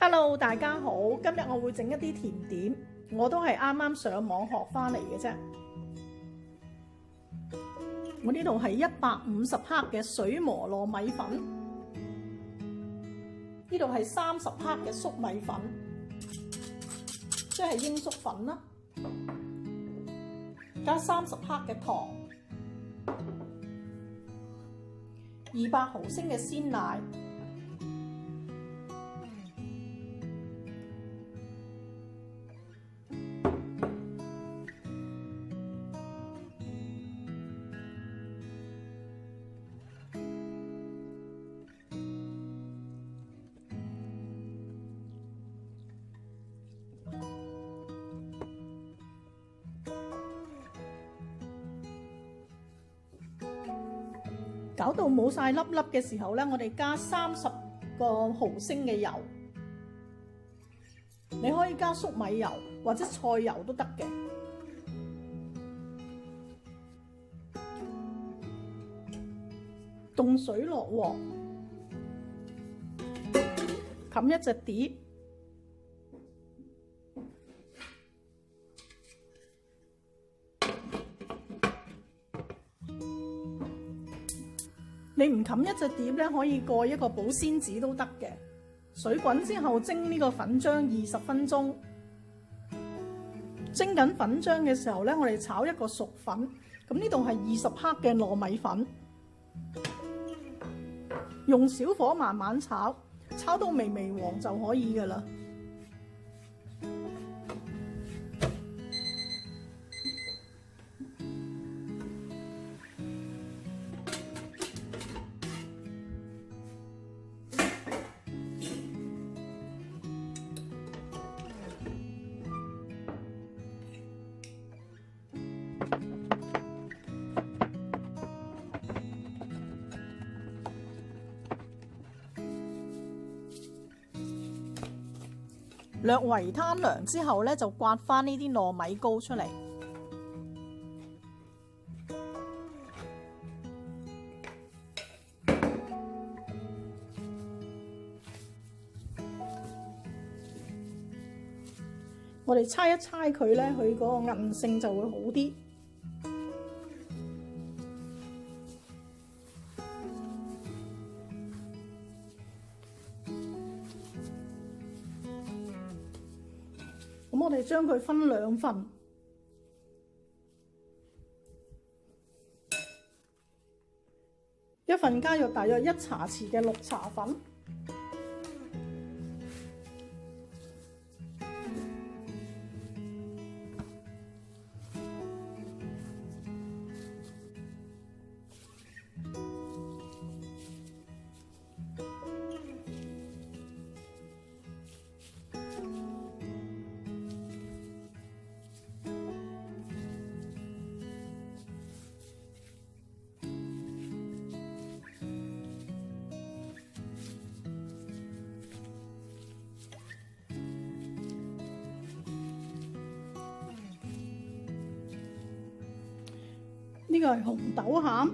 Hello， 大家好，今日我會整一啲甜點，我都係啱啱上網學翻嚟嘅啫。我呢度係150克嘅水磨糯米粉，呢度係30克嘅粟米粉，即係鷹粟粉啦，加30克嘅糖，200毫升嘅鮮奶。搞到冇晒粒粒嘅時候咧，我哋加30個毫升嘅油，你可以加粟米油或者菜油都得嘅。凍水落鑊，冚一隻碟。你唔冚一隻碟咧，可以蓋一個保鮮紙都得嘅。水滾之後蒸呢個粉漿20分鐘。蒸緊粉漿嘅時候咧，我哋炒一個熟粉。咁呢度係20克嘅糯米粉，用小火慢慢炒，炒到微微黃就可以㗎喇。略為攤涼之後咧，就刮翻呢啲糯米糕出嚟。我哋搓一搓佢咧，佢嗰個韌性就會好啲。咁我哋將佢分2份，一份加入大約1茶匙嘅綠茶粉，呢個係紅豆餡，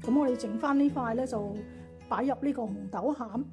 咁我哋剩翻呢塊咧，就擺入呢個紅豆餡。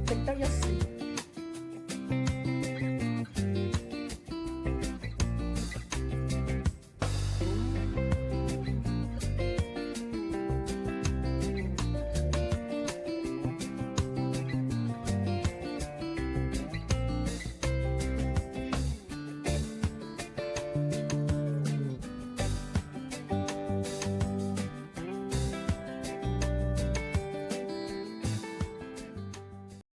值得一試。